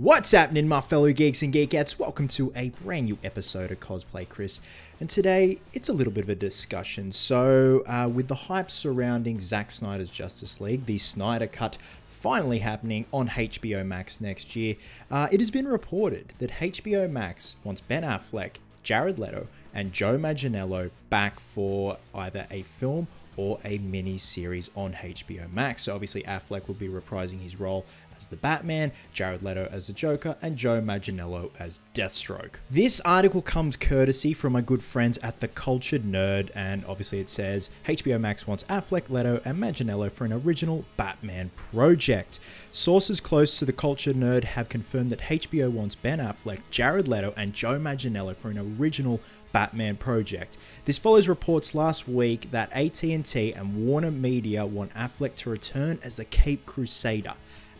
What's happening, my fellow geeks and geekettes? Welcome to a brand new episode of Cosplay Chris, and today it's a little bit of a discussion. So with the hype surrounding Zack Snyder's Justice League, the Snyder Cut finally happening on HBO Max next year, it has been reported that HBO Max wants Ben Affleck, Jared Leto and Joe Manganiello back for either a film or a mini-series on HBO Max. So obviously Affleck will be reprising his role as the Batman, Jared Leto as the Joker, and Joe Manganiello as Deathstroke. This article comes courtesy from my good friends at The Cultured Nerd, and obviously it says HBO Max wants Affleck, Leto, and Manganiello for an original Batman project. Sources close to The Cultured Nerd have confirmed that HBO wants Ben Affleck, Jared Leto, and Joe Manganiello for an original Batman project. This follows reports last week that AT&T and Warner Media want Affleck to return as the Cape Crusader.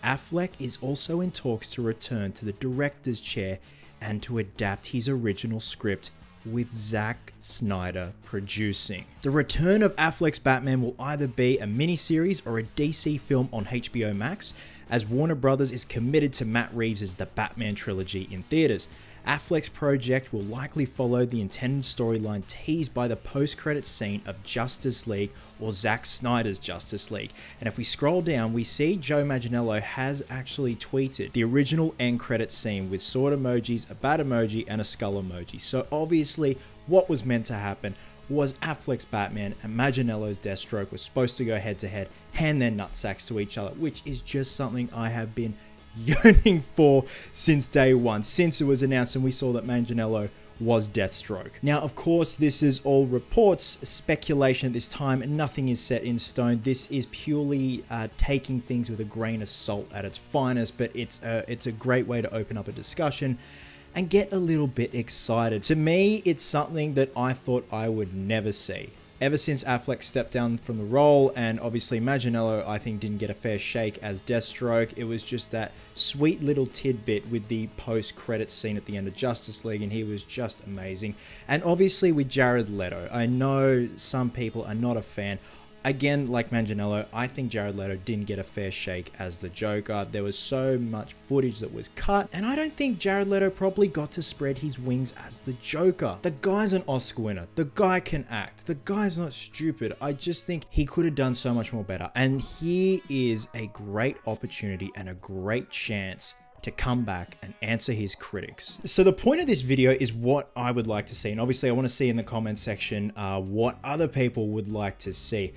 Affleck is also in talks to return to the director's chair and to adapt his original script, with Zack Snyder producing. The return of Affleck's Batman will either be a miniseries or a DC film on HBO Max, as Warner Brothers is committed to Matt Reeves' The Batman trilogy in theaters. Affleck's project will likely follow the intended storyline teased by the post-credits scene of Justice League, or Zack Snyder's Justice League. And if we scroll down, we see Joe Manganiello has actually tweeted the original end credits scene with sword emojis, a bat emoji, and a skull emoji. So obviously what was meant to happen was Affleck's Batman and Manganiello's Deathstroke was supposed to go head to head, hand their nutsacks to each other, which is just something I have been yearning for since day one, since it was announced and we saw that Manganiello was Deathstroke. Now, of course, this is all reports, speculation at this time, and nothing is set in stone. This is purely taking things with a grain of salt at its finest, but it's a great way to open up a discussion and get a little bit excited. To me, it's something that I thought I would never see. Ever since Affleck stepped down from the role, and obviously Manganiello, I think, didn't get a fair shake as Deathstroke, it was just that sweet little tidbit with the post-credits scene at the end of Justice League, and he was just amazing. And obviously with Jared Leto, I know some people are not a fan. Again, like Manganiello, I think Jared Leto didn't get a fair shake as the Joker. There was so much footage that was cut, and I don't think Jared Leto probably got to spread his wings as the Joker. The guy's an Oscar winner. The guy can act. The guy's not stupid. I just think he could have done so much more better. And here is a great opportunity and a great chance to come back and answer his critics. So the point of this video is what I would like to see, and obviously I want to see in the comment section what other people would like to see.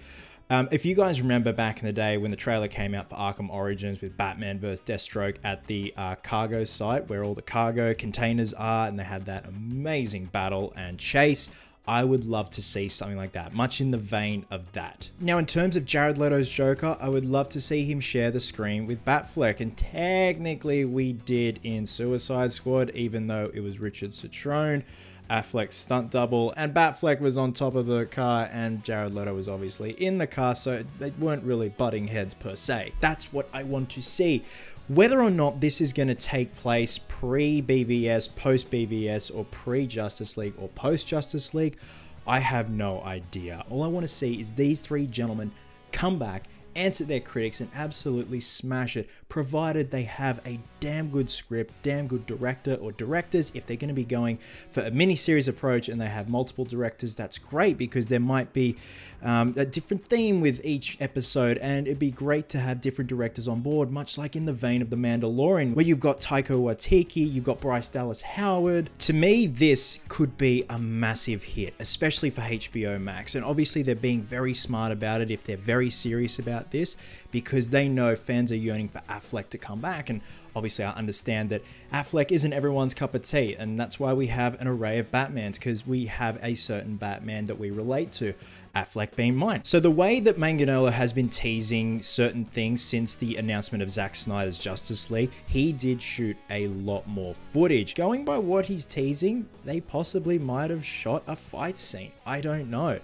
If you guys remember back in the day when the trailer came out for Arkham Origins with Batman vs Deathstroke at the cargo site where all the cargo containers are, and they had that amazing battle and chase, I would love to see something like that, much in the vein of that. Now, in terms of Jared Leto's Joker, I would love to see him share the screen with Batfleck, and technically we did in Suicide Squad, even though it was Richard Citrone, Affleck's stunt double, and Batfleck was on top of the car and Jared Leto was obviously in the car, so they weren't really butting heads per se. That's what I want to see. Whether or not this is going to take place pre-BVS, post-BVS, or pre-Justice League, or post-Justice League, I have no idea. All I want to see is these three gentlemen come back, answer their critics, and absolutely smash it, provided they have a damn good script, damn good director or directors. If they're going to be going for a mini-series approach and they have multiple directors, that's great, because there might be a different theme with each episode, and it'd be great to have different directors on board, much like in the vein of The Mandalorian, where you've got Taika Waititi, you've got Bryce Dallas Howard. To me, this could be a massive hit, especially for HBO Max, and obviously they're being very smart about it if they're very serious about this, because they know fans are yearning for Affleck to come back. And obviously I understand that Affleck isn't everyone's cup of tea, and that's why we have an array of Batmans, because we have a certain Batman that we relate to, Affleck being mine. So the way that Manganiello has been teasing certain things since the announcement of Zack Snyder's Justice League, he did shoot a lot more footage. Going by what he's teasing, they possibly might have shot a fight scene. I don't know.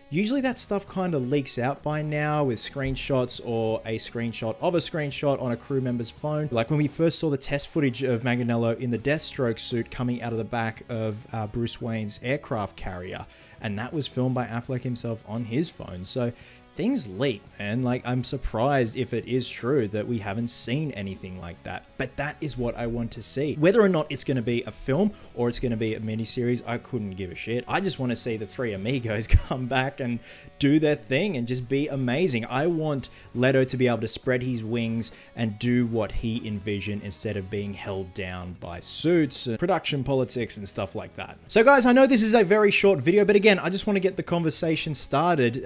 Usually that stuff kind of leaks out by now with screenshots or a screenshot of a screenshot on a crew member's phone. Like when we first saw the test footage of Manganiello in the Deathstroke suit coming out of the back of Bruce Wayne's aircraft carrier, and that was filmed by Affleck himself on his phone. So things leak, man. Like, I'm surprised if it is true that we haven't seen anything like that. But that is what I want to see. Whether or not it's going to be a film or it's going to be a miniseries, I couldn't give a shit. I just want to see the three amigos come back and do their thing and just be amazing. I want Leto to be able to spread his wings and do what he envisioned instead of being held down by suits and production politics and stuff like that. So guys, I know this is a very short video, but again, I just want to get the conversation started.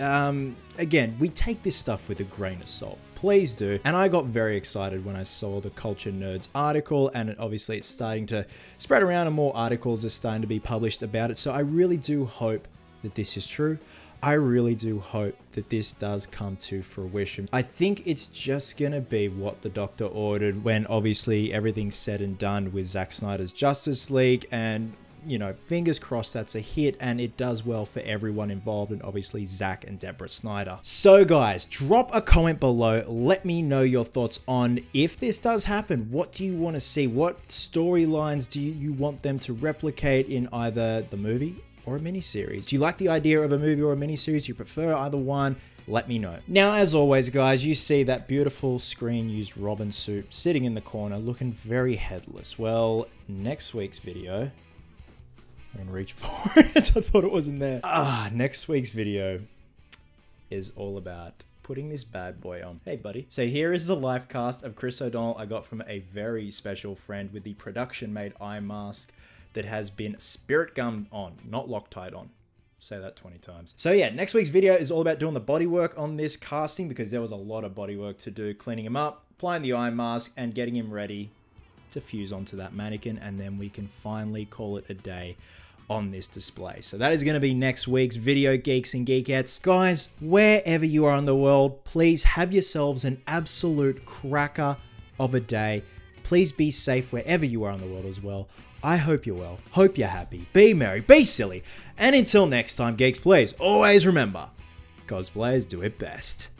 Again, we take this stuff with a grain of salt. Please do. And I got very excited when I saw the Culture Nerds article, and obviously it's starting to spread around and more articles are starting to be published about it. So I really do hope that this is true. I really do hope that this does come to fruition. I think it's just gonna be what the Doctor ordered when obviously everything's said and done with Zack Snyder's Justice League, and you know, fingers crossed that's a hit and it does well for everyone involved, and obviously Zack and Deborah Snyder. So guys, drop a comment below. Let me know your thoughts on if this does happen. What do you want to see? What storylines do you want them to replicate in either the movie or a miniseries? Do you like the idea of a movie or a miniseries? Do you prefer either one? Let me know. Now, as always, guys, you see that beautiful screen-used Robin suit sitting in the corner looking very headless. Well, next week's video... I'm gonna reach for it. I thought it wasn't there. Next week's video is all about putting this bad boy on. Hey, buddy. So here is the live cast of Chris O'Donnell I got from a very special friend with the production-made eye mask that has been spirit gummed on, not Loctite on. Say that 20 times. So yeah, next week's video is all about doing the body work on this casting because there was a lot of body work to do, cleaning him up, applying the eye mask, and getting him ready to fuse onto that mannequin, and then we can finally call it a day on this display. So that is going to be next week's video, geeks and geekettes. Guys, wherever you are in the world, please have yourselves an absolute cracker of a day. Please be safe wherever you are in the world as well. I hope you're well. Hope you're happy. Be merry. Be silly. And until next time, geeks, please always remember, cosplayers do it best.